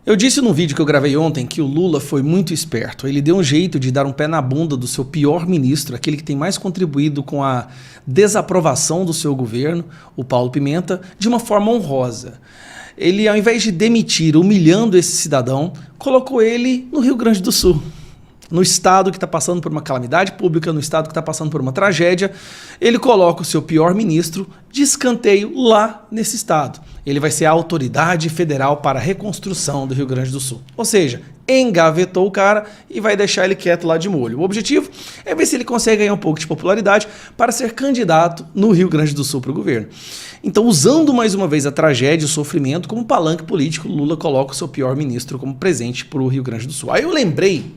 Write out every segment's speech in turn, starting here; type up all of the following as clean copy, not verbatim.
Eu disse num vídeo que eu gravei ontem que o Lula foi muito esperto. Ele deu um jeito de dar um pé na bunda do seu pior ministro, aquele que tem mais contribuído com a desaprovação do seu governo, o Paulo Pimenta, de uma forma honrosa. Ele, ao invés de demitir humilhando esse cidadão, colocou ele no Rio Grande do Sul. No estado que está passando por uma calamidade pública, no estado que está passando por uma tragédia, ele coloca o seu pior ministro de escanteio lá nesse estado. Ele vai ser a autoridade federal para a reconstrução do Rio Grande do Sul. Ou seja, engavetou o cara e vai deixar ele quieto lá de molho. O objetivo é ver se ele consegue ganhar um pouco de popularidade para ser candidato no Rio Grande do Sul para o governo. Então, usando mais uma vez a tragédia e o sofrimento como palanque político, Lula coloca o seu pior ministro como presente para o Rio Grande do Sul. Aí eu lembrei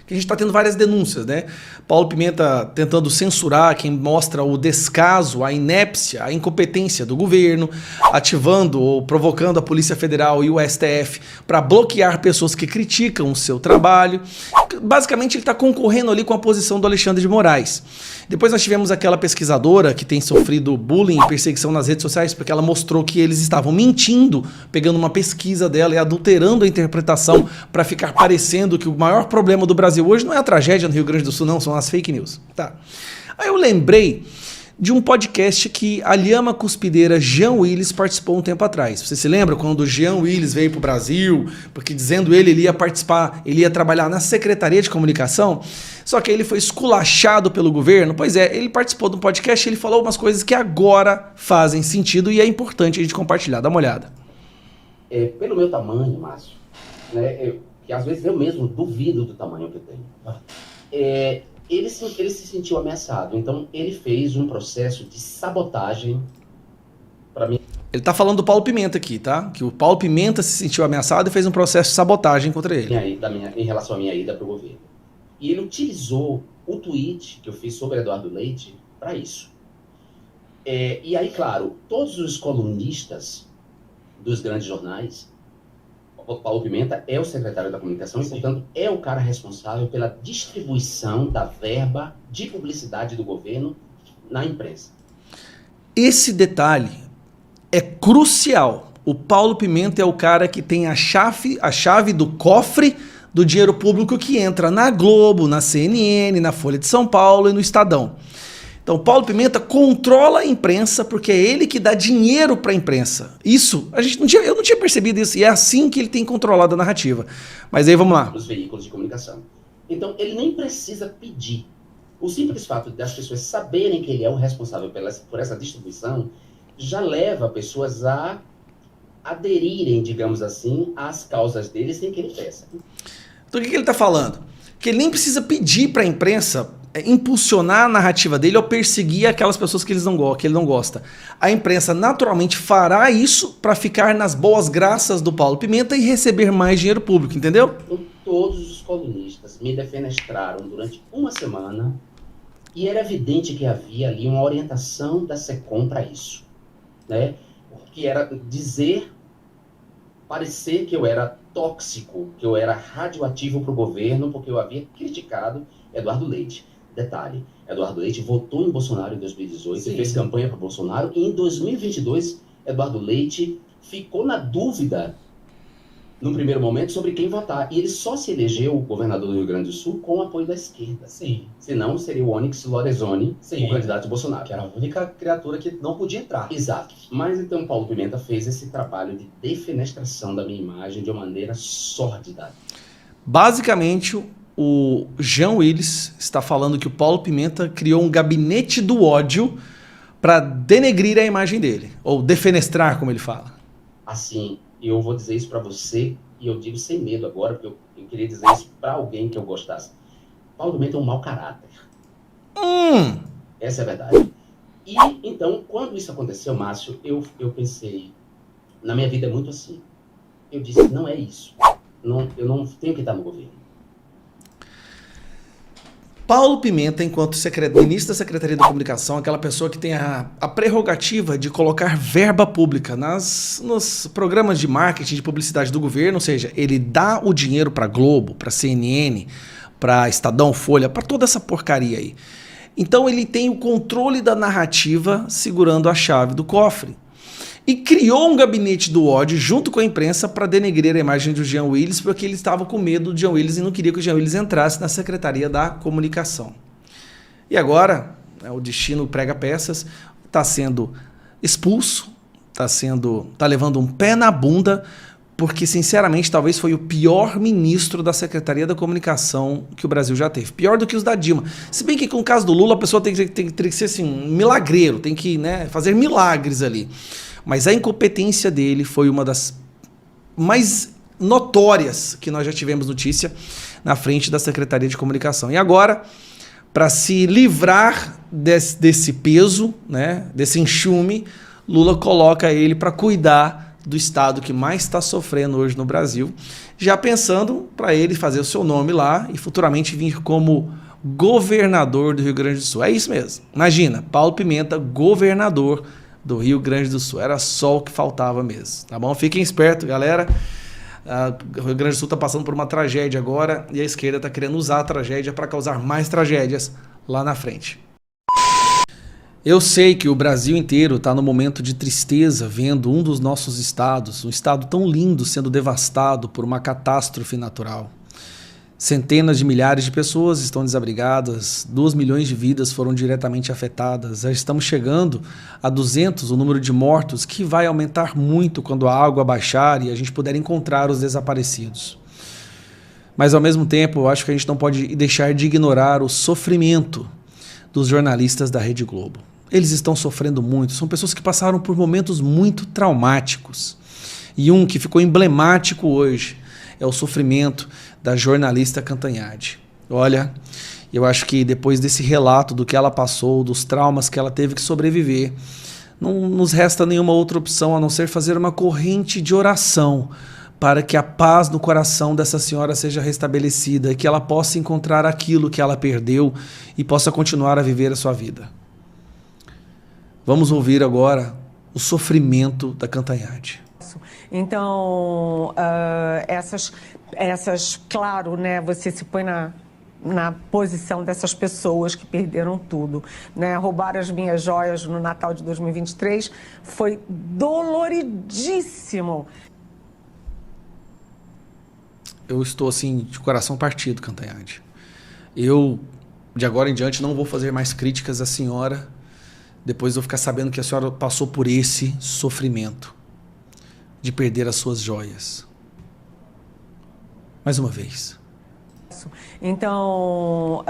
que a gente está tendo várias denúncias, né? Paulo Pimenta tentando censurar quem mostra o descaso, a inépcia, a incompetência do governo, ativando ou provocando a Polícia Federal e o STF para bloquear pessoas que criticam o seu trabalho. Basicamente, ele está concorrendo ali com a posição do Alexandre de Moraes. Depois nós tivemos aquela pesquisadora que tem sofrido bullying e perseguição nas redes sociais porque ela mostrou que eles estavam mentindo, pegando uma pesquisa dela e adulterando a interpretação para ficar parecendo que o maior problema do Brasil hoje não é a tragédia no Rio Grande do Sul, não, são as fake news. Tá. Aí eu lembrei de um podcast que a lhama cuspideira Jean Willis participou um tempo atrás. Você se lembra quando o Jean Willis veio para o Brasil, porque dizendo ele ia participar, ele ia trabalhar na Secretaria de Comunicação, só que ele foi esculachado pelo governo? Pois é, ele participou de um podcast e ele falou umas coisas que agora fazem sentido e é importante a gente compartilhar. Dá uma olhada. Pelo meu tamanho, Márcio, né, que às vezes eu mesmo duvido do tamanho que eu tenho, ele se sentiu ameaçado, então ele fez um processo de sabotagem para mim. Ele tá falando do Paulo Pimenta aqui, tá? Que o Paulo Pimenta se sentiu ameaçado e fez um processo de sabotagem contra ele. Em relação à minha ida para o governo. E ele utilizou o tweet que eu fiz sobre Eduardo Leite para isso. E aí, claro, todos os colunistas dos grandes jornais, o Paulo Pimenta é o secretário da comunicação. Sim. E, portanto, é o cara responsável pela distribuição da verba de publicidade do governo na imprensa. Esse detalhe é crucial. O Paulo Pimenta é o cara que tem a chave do cofre do dinheiro público que entra na Globo, na CNN, na Folha de São Paulo e no Estadão. Então, o Paulo Pimenta controla a imprensa porque é ele que dá dinheiro para a imprensa. Isso, eu não tinha percebido isso, e é assim que ele tem controlado a narrativa. Mas aí, vamos lá. Os veículos de comunicação. Então, ele nem precisa pedir. O simples fato das pessoas saberem que ele é o responsável por essa distribuição já leva pessoas a aderirem, digamos assim, às causas dele sem que ele peça. Então, o que ele está falando? Que ele nem precisa pedir para a imprensa impulsionar a narrativa dele ou perseguir aquelas pessoas que ele não gosta. A imprensa naturalmente fará isso para ficar nas boas graças do Paulo Pimenta e receber mais dinheiro público, entendeu? Então, todos os colunistas me defenestraram durante uma semana e era evidente que havia ali uma orientação da SECOM para isso, né? Que era parecer que eu era tóxico, que eu era radioativo para o governo porque eu havia criticado Eduardo Leite. Detalhe, Eduardo Leite votou em Bolsonaro em 2018, Sim. Fez campanha para Bolsonaro, e em 2022, Eduardo Leite ficou na dúvida, no primeiro momento, sobre quem votar. E ele só se elegeu governador do Rio Grande do Sul com o apoio da esquerda. Sim. Senão seria o Onyx Lorenzoni, o candidato de Bolsonaro. Que era a única criatura que não podia entrar. Exato. Mas então Paulo Pimenta fez esse trabalho de defenestração da minha imagem de uma maneira sórdida. Basicamente, o Jean Willis está falando que o Paulo Pimenta criou um gabinete do ódio para denegrir a imagem dele, ou defenestrar, como ele fala. Assim, eu vou dizer isso para você, e eu digo sem medo agora, porque eu queria dizer isso para alguém que eu gostasse. Paulo Pimenta é um mau caráter. Essa é a verdade. E, então, quando isso aconteceu, Márcio, eu pensei, na minha vida é muito assim. Eu disse, não é isso. Eu não tenho que estar no governo. Paulo Pimenta, enquanto ministro da Secretaria da Comunicação, aquela pessoa que tem a prerrogativa de colocar verba pública nos programas de marketing, de publicidade do governo, ou seja, ele dá o dinheiro para Globo, para CNN, para Estadão, Folha, para toda essa porcaria aí. Então ele tem o controle da narrativa segurando a chave do cofre. e criou um gabinete do ódio junto com a imprensa para denegrir a imagem do Jean Willis, porque ele estava com medo do Jean Willis e não queria que o Jean Willis entrasse na Secretaria da Comunicação. E agora, o destino prega peças, está sendo expulso, está levando um pé na bunda, porque, sinceramente, talvez foi o pior ministro da Secretaria da Comunicação que o Brasil já teve. Pior do que os da Dilma. Se bem que, com o caso do Lula, a pessoa tem que ser assim, um milagreiro, tem que, né, fazer milagres ali. Mas a incompetência dele foi uma das mais notórias que nós já tivemos notícia na frente da Secretaria de Comunicação. E agora, para se livrar desse peso, né, desse enxume, Lula coloca ele para cuidar do estado que mais está sofrendo hoje no Brasil, já pensando para ele fazer o seu nome lá e futuramente vir como governador do Rio Grande do Sul. É isso mesmo. Imagina, Paulo Pimenta, governador do Rio Grande do Sul. Era só o que faltava mesmo, tá bom? Fiquem espertos, galera. O Rio Grande do Sul está passando por uma tragédia agora e a esquerda está querendo usar a tragédia para causar mais tragédias lá na frente. Eu sei que o Brasil inteiro está no momento de tristeza vendo um dos nossos estados, um estado tão lindo, sendo devastado por uma catástrofe natural. Centenas de milhares de pessoas estão desabrigadas, 2 milhões de vidas foram diretamente afetadas. Já estamos chegando a 200 o número de mortos, que vai aumentar muito quando a água baixar e a gente puder encontrar os desaparecidos. Mas, ao mesmo tempo, eu acho que a gente não pode deixar de ignorar o sofrimento dos jornalistas da Rede Globo. Eles estão sofrendo muito, são pessoas que passaram por momentos muito traumáticos. E um que ficou emblemático hoje é o sofrimento da jornalista Cantanhade. Olha, eu acho que depois desse relato do que ela passou, dos traumas que ela teve que sobreviver, não nos resta nenhuma outra opção a não ser fazer uma corrente de oração para que a paz no coração dessa senhora seja restabelecida e que ela possa encontrar aquilo que ela perdeu e possa continuar a viver a sua vida. Vamos ouvir agora o sofrimento da Cantanhade. Então, claro, né, você se põe na posição dessas pessoas que perderam tudo, né? Roubar as minhas joias no Natal de 2023 foi doloridíssimo. Eu estou assim de coração partido, Cantanhade. Eu, de agora em diante, não vou fazer mais críticas à senhora depois de eu ficar sabendo que a senhora passou por esse sofrimento de perder as suas joias. Mais uma vez. Então,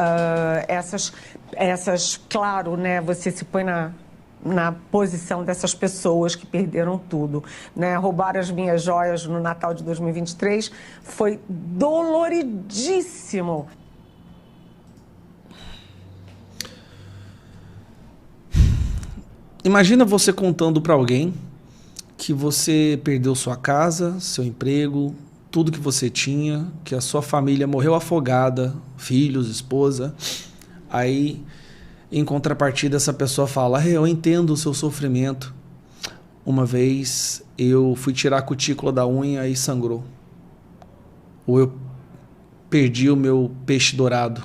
claro, né, você se põe na posição dessas pessoas que perderam tudo, né? Roubar as minhas joias no Natal de 2023 foi doloridíssimo. Imagina você contando para alguém que você perdeu sua casa, seu emprego, tudo que você tinha, que a sua família morreu afogada, filhos, esposa. Aí, em contrapartida, essa pessoa fala: eu entendo o seu sofrimento. Uma vez eu fui tirar a cutícula da unha e sangrou. Ou eu perdi o meu peixe dourado.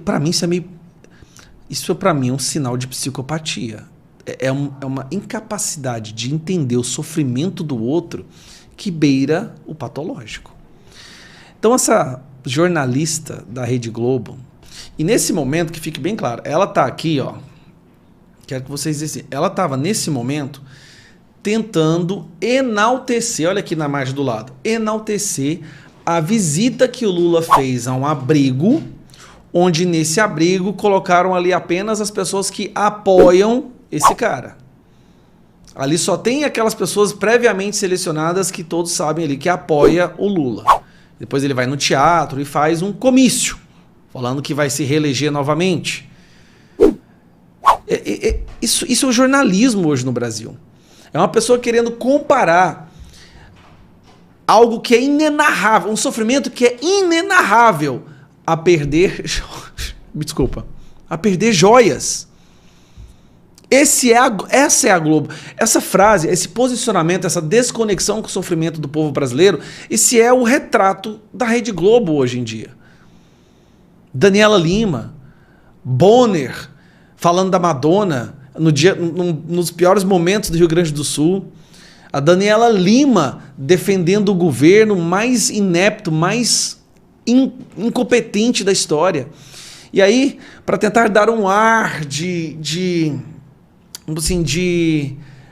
Para mim, isso para mim é um sinal de psicopatia. É uma incapacidade de entender o sofrimento do outro que beira o patológico. Então, essa jornalista da Rede Globo, e nesse momento, que fique bem claro, ela está aqui, ó, quero que vocês dizem, ela estava nesse momento tentando enaltecer, olha aqui na margem do lado, enaltecer a visita que o Lula fez a um abrigo, onde nesse abrigo colocaram ali apenas as pessoas que apoiam esse cara. Ali só tem aquelas pessoas previamente selecionadas que todos sabem ali que apoia o Lula. Depois ele vai no teatro e faz um comício, falando que vai se reeleger novamente. Isso é o jornalismo hoje no Brasil. É uma pessoa querendo comparar algo que é inenarrável, um sofrimento que é inenarrável, a perder... Me desculpa. A perder joias. Essa é a Globo. Essa frase, esse posicionamento, essa desconexão com o sofrimento do povo brasileiro, esse é o retrato da Rede Globo hoje em dia. Daniela Lima, Bonner, falando da Madonna, nos piores momentos do Rio Grande do Sul. A Daniela Lima defendendo o governo mais inepto, mais incompetente da história. E aí, para tentar dar um ar de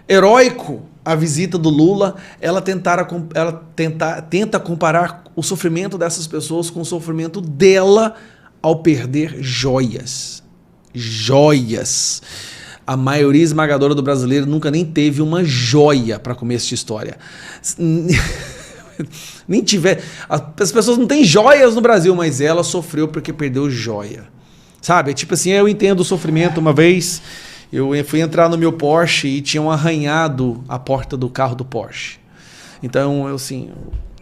heróico à visita do Lula, ela tenta comparar o sofrimento dessas pessoas com o sofrimento dela ao perder joias. Joias. A maioria esmagadora do brasileiro nunca nem teve uma joia para começo de história. Nem tiver. As pessoas não têm joias no Brasil, mas ela sofreu porque perdeu joia. Sabe? Tipo assim, eu entendo o sofrimento. Uma vez eu fui entrar no meu Porsche e tinham arranhado a porta do carro do Porsche. Então,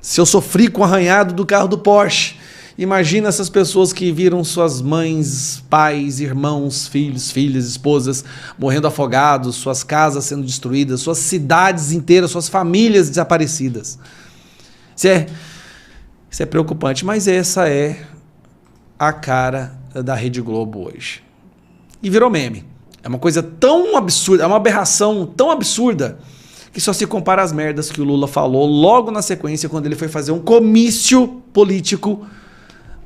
se eu sofri com o arranhado do carro do Porsche, imagina essas pessoas que viram suas mães, pais, irmãos, filhos, filhas, esposas morrendo afogados, suas casas sendo destruídas, suas cidades inteiras, suas famílias desaparecidas. Isso é preocupante, mas essa é a cara da Rede Globo hoje. E virou meme. É uma coisa tão absurda, é uma aberração tão absurda que só se compara às merdas que o Lula falou logo na sequência quando ele foi fazer um comício político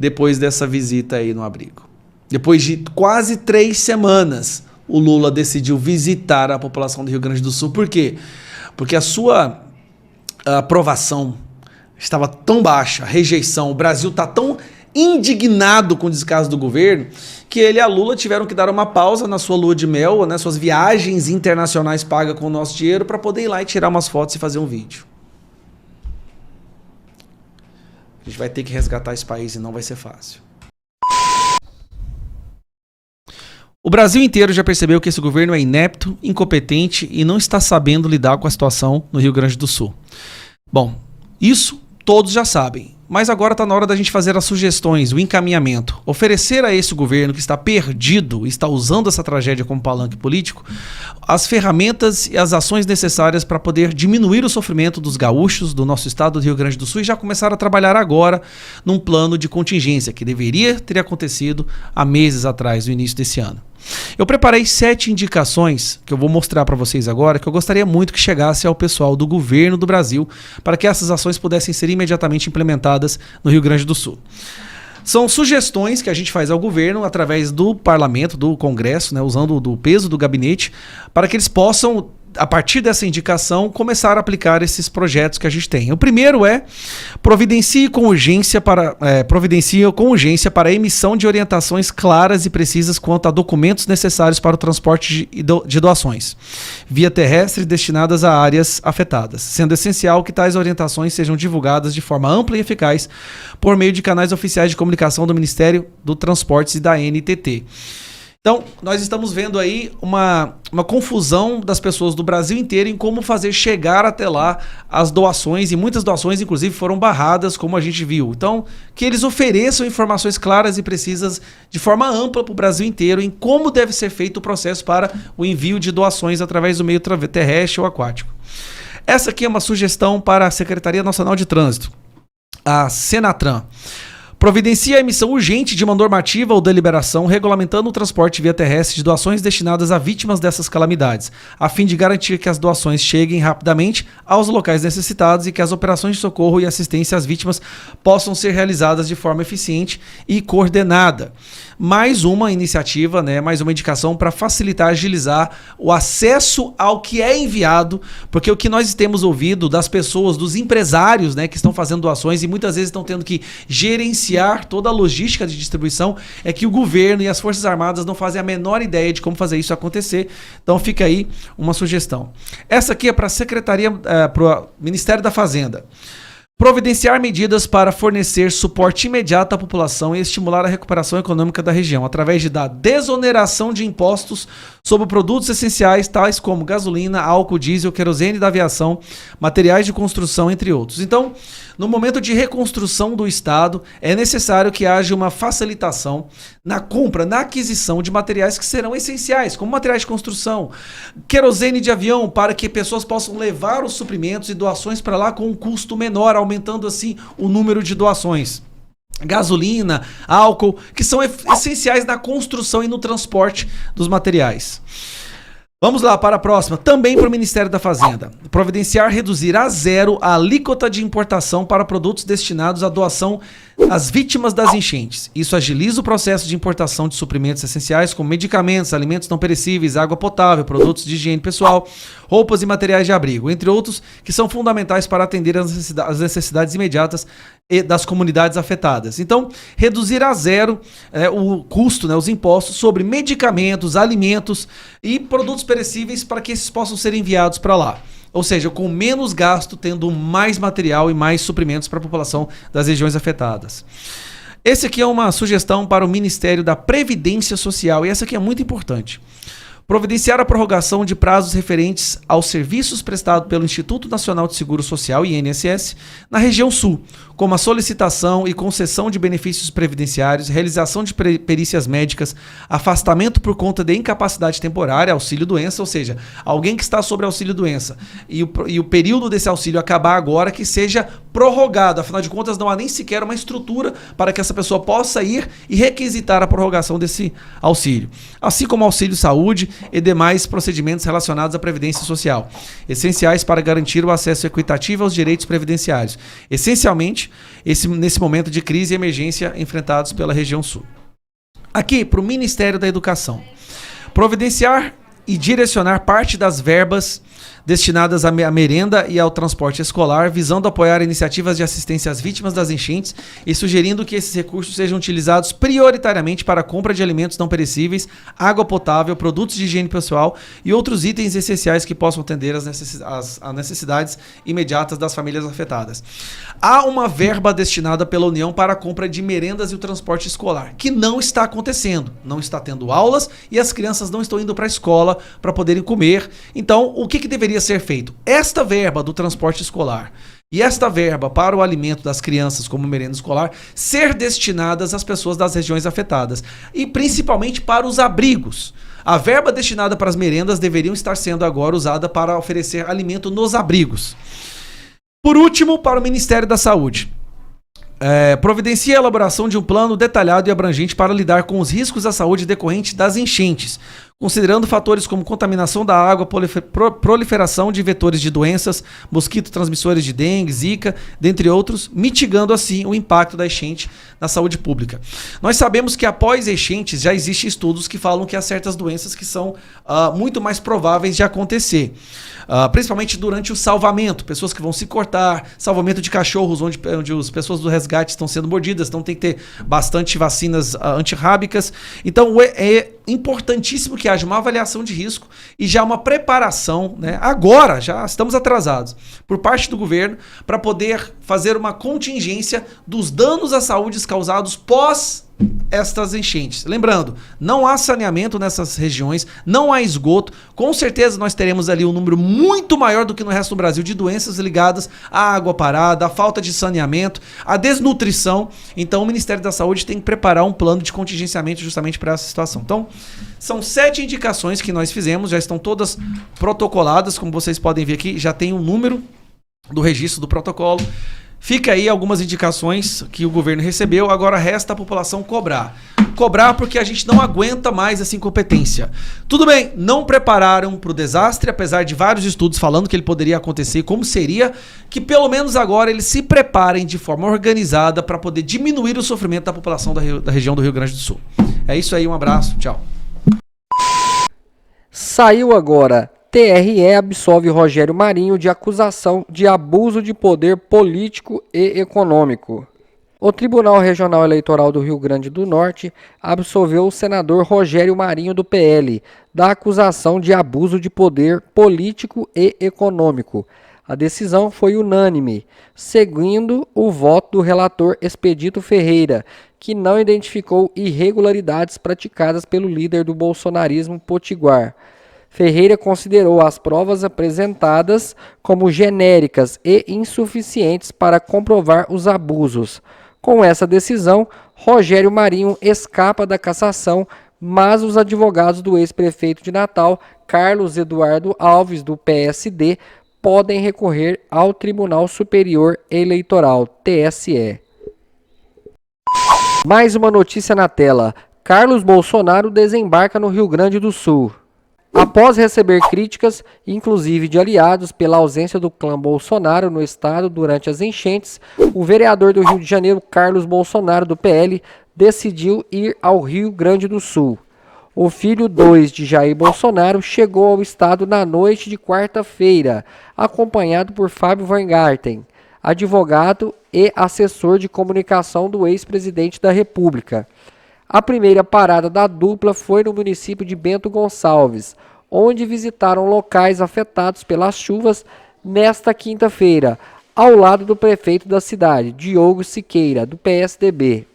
depois dessa visita aí no abrigo. Depois de quase 3 semanas, o Lula decidiu visitar a população do Rio Grande do Sul. Por quê? Porque a sua aprovação estava tão baixa, a rejeição, o Brasil está tão indignado com o descaso do governo, que ele e a Lula tiveram que dar uma pausa na sua lua de mel, né, suas viagens internacionais pagas com o nosso dinheiro, para poder ir lá e tirar umas fotos e fazer um vídeo. A gente vai ter que resgatar esse país e não vai ser fácil. O Brasil inteiro já percebeu que esse governo é inepto, incompetente e não está sabendo lidar com a situação no Rio Grande do Sul. Bom, isso todos já sabem, mas agora está na hora da gente fazer as sugestões, o encaminhamento, oferecer a esse governo que está perdido, está usando essa tragédia como palanque político, as ferramentas e as ações necessárias para poder diminuir o sofrimento dos gaúchos do nosso estado do Rio Grande do Sul e já começar a trabalhar agora num plano de contingência que deveria ter acontecido há meses atrás, no início desse ano. Eu preparei 7 indicações que eu vou mostrar para vocês agora, que eu gostaria muito que chegasse ao pessoal do governo do Brasil para que essas ações pudessem ser imediatamente implementadas no Rio Grande do Sul. São sugestões que a gente faz ao governo através do parlamento, do Congresso, né, usando do peso do gabinete, para que eles possam, a partir dessa indicação, começar a aplicar esses projetos que a gente tem. O primeiro é providencie com urgência para a emissão de orientações claras e precisas quanto a documentos necessários para o transporte de doações via terrestre destinadas a áreas afetadas, sendo essencial que tais orientações sejam divulgadas de forma ampla e eficaz por meio de canais oficiais de comunicação do Ministério do Transportes e da NTT. Então, nós estamos vendo aí uma confusão das pessoas do Brasil inteiro em como fazer chegar até lá as doações, e muitas doações, inclusive, foram barradas, como a gente viu. Então, que eles ofereçam informações claras e precisas de forma ampla para o Brasil inteiro em como deve ser feito o processo para o envio de doações através do meio terrestre ou aquático. Essa aqui é uma sugestão para a Secretaria Nacional de Trânsito, a Senatran. Providencia a emissão urgente de uma normativa ou deliberação regulamentando o transporte via terrestre de doações destinadas a vítimas dessas calamidades, a fim de garantir que as doações cheguem rapidamente aos locais necessitados e que as operações de socorro e assistência às vítimas possam ser realizadas de forma eficiente e coordenada. Mais uma iniciativa, né, mais uma indicação para facilitar, agilizar o acesso ao que é enviado, porque o que nós temos ouvido das pessoas, dos empresários, né, que estão fazendo doações e muitas vezes estão tendo que gerenciar toda a logística de distribuição, é que o governo e as Forças Armadas não fazem a menor ideia de como fazer isso acontecer. Então fica aí uma sugestão. Essa aqui é para a Secretaria, para o Ministério da Fazenda. Providenciar medidas para fornecer suporte imediato à população e estimular a recuperação econômica da região, através da desoneração de impostos sobre produtos essenciais, tais como gasolina, álcool, diesel, querosene da aviação, materiais de construção, entre outros. Então, no momento de reconstrução do Estado, é necessário que haja uma facilitação na compra, na aquisição de materiais que serão essenciais, como materiais de construção, querosene de avião, para que pessoas possam levar os suprimentos e doações para lá com um custo menor, aumentando assim o número de doações. Gasolina, álcool, que são essenciais na construção e no transporte dos materiais. Vamos lá para a próxima, também para o Ministério da Fazenda. Providenciar reduzir a zero a alíquota de importação para produtos destinados à doação às vítimas das enchentes. Isso agiliza o processo de importação de suprimentos essenciais como medicamentos, alimentos não perecíveis, água potável, produtos de higiene pessoal, roupas e materiais de abrigo, entre outros, que são fundamentais para atender às necessidades imediatas das comunidades afetadas. Então, reduzir a zero o custo, os impostos sobre medicamentos, alimentos e produtos perecíveis para que esses possam ser enviados para lá. Ou seja, com menos gasto, tendo mais material e mais suprimentos para a população das regiões afetadas. Esse aqui é uma sugestão para o Ministério da Previdência Social e essa aqui é muito importante. Providenciar a prorrogação de prazos referentes aos serviços prestados pelo Instituto Nacional de Seguro Social, INSS, na região sul, como a solicitação e concessão de benefícios previdenciários, realização de perícias médicas, afastamento por conta de incapacidade temporária, auxílio-doença, ou seja, alguém que está sobre auxílio-doença e o período desse auxílio acabar agora, que seja prorrogado. Afinal de contas, não há nem sequer uma estrutura para que essa pessoa possa ir e requisitar a prorrogação desse auxílio. Assim como auxílio-saúde e demais procedimentos relacionados à Previdência Social, essenciais para garantir o acesso equitativo aos direitos previdenciários, essencialmente nesse momento de crise e emergência enfrentados pela região sul. Aqui, para o Ministério da Educação, providenciar e direcionar parte das verbas destinadas à merenda e ao transporte escolar, visando apoiar iniciativas de assistência às vítimas das enchentes e sugerindo que esses recursos sejam utilizados prioritariamente para a compra de alimentos não perecíveis, água potável, produtos de higiene pessoal e outros itens essenciais que possam atender às necessidades imediatas das famílias afetadas. Há uma verba destinada pela União para a compra de merendas e o transporte escolar, que não está acontecendo. Não está tendo aulas e as crianças não estão indo para a escola para poderem comer. Então, o que deveria ser feito? Esta verba do transporte escolar e esta verba para o alimento das crianças como merenda escolar ser destinadas às pessoas das regiões afetadas e principalmente para os abrigos. A verba destinada para as merendas deveriam estar sendo agora usada para oferecer alimento nos abrigos. Por último, para o Ministério da Saúde. Providencia a elaboração de um plano detalhado e abrangente para lidar com os riscos à saúde decorrentes das enchentes, considerando fatores como contaminação da água, proliferação de vetores de doenças, mosquitos transmissores de dengue, zika, dentre outros, mitigando assim o impacto da enchente na saúde pública. Nós sabemos que após enchentes já existem estudos que falam que há certas doenças que são muito mais prováveis de acontecer. Principalmente durante o salvamento, pessoas que vão se cortar, salvamento de cachorros onde as pessoas do resgate estão sendo mordidas, então tem que ter bastante vacinas antirrábicas. Então é importantíssimo que haja uma avaliação de risco e já uma preparação, agora, já estamos atrasados, por parte do governo, para poder fazer uma contingência dos danos à saúde causados pós estas enchentes. Lembrando, não há saneamento nessas regiões, não há esgoto, com certeza nós teremos ali um número muito maior do que no resto do Brasil de doenças ligadas à água parada, à falta de saneamento, à desnutrição. Então o Ministério da Saúde tem que preparar um plano de contingenciamento justamente para essa situação. Então, são 7 indicações que nós fizemos, já estão todas protocoladas, como vocês podem ver aqui, já tem um número do registro do protocolo. Fica aí algumas indicações que o governo recebeu, agora resta a população cobrar. Cobrar porque a gente não aguenta mais essa incompetência. Tudo bem, não prepararam para o desastre, apesar de vários estudos falando que ele poderia acontecer, como seria, que pelo menos agora eles se preparem de forma organizada para poder diminuir o sofrimento da população da região do Rio Grande do Sul. É isso aí, um abraço, tchau. Saiu agora. TRE absolve Rogério Marinho de acusação de abuso de poder político e econômico. O Tribunal Regional Eleitoral do Rio Grande do Norte absolveu o senador Rogério Marinho do PL da acusação de abuso de poder político e econômico. A decisão foi unânime, seguindo o voto do relator Expedito Ferreira, que não identificou irregularidades praticadas pelo líder do bolsonarismo Potiguar. Ferreira considerou as provas apresentadas como genéricas e insuficientes para comprovar os abusos. Com essa decisão, Rogério Marinho escapa da cassação, mas os advogados do ex-prefeito de Natal, Carlos Eduardo Alves, do PSD, podem recorrer ao Tribunal Superior Eleitoral, TSE. Mais uma notícia na tela. Carlos Bolsonaro desembarca no Rio Grande do Sul. Após receber críticas, inclusive de aliados, pela ausência do clã Bolsonaro no estado durante as enchentes, o vereador do Rio de Janeiro, Carlos Bolsonaro, do PL, decidiu ir ao Rio Grande do Sul. O filho 2 de Jair Bolsonaro chegou ao estado na noite de quarta-feira, acompanhado por Fábio Weingarten, advogado e assessor de comunicação do ex-presidente da República. A primeira parada da dupla foi no município de Bento Gonçalves, onde visitaram locais afetados pelas chuvas nesta quinta-feira, ao lado do prefeito da cidade, Diogo Siqueira, do PSDB.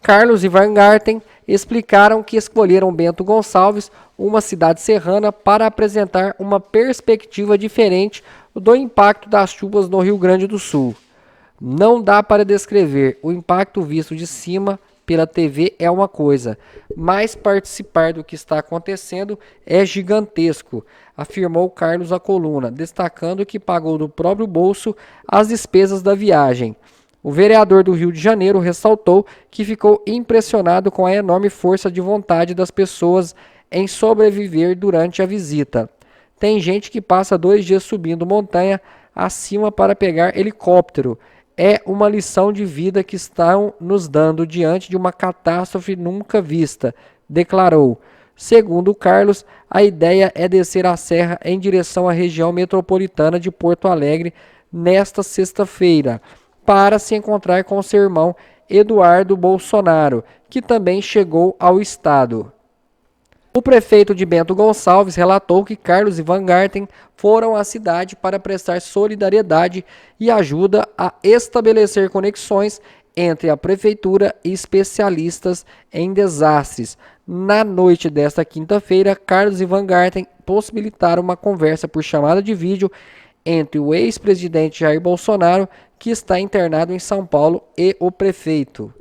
Carlos e Weingarten explicaram que escolheram Bento Gonçalves, uma cidade serrana, para apresentar uma perspectiva diferente do impacto das chuvas no Rio Grande do Sul. Não dá para descrever o impacto visto de cima pela TV é uma coisa, mas participar do que está acontecendo é gigantesco, afirmou Carlos à coluna, destacando que pagou do próprio bolso as despesas da viagem. O vereador do Rio de Janeiro ressaltou que ficou impressionado com a enorme força de vontade das pessoas em sobreviver durante a visita. Tem gente que passa 2 dias subindo montanha acima para pegar helicóptero. É uma lição de vida que estão nos dando diante de uma catástrofe nunca vista, declarou. Segundo Carlos, a ideia é descer a serra em direção à região metropolitana de Porto Alegre nesta sexta-feira, para se encontrar com seu irmão Eduardo Bolsonaro, que também chegou ao estado. O prefeito de Bento Gonçalves relatou que Carlos e Weingarten foram à cidade para prestar solidariedade e ajuda a estabelecer conexões entre a prefeitura e especialistas em desastres. Na noite desta quinta-feira, Carlos e Weingarten possibilitaram uma conversa por chamada de vídeo entre o ex-presidente Jair Bolsonaro, que está internado em São Paulo, e o prefeito.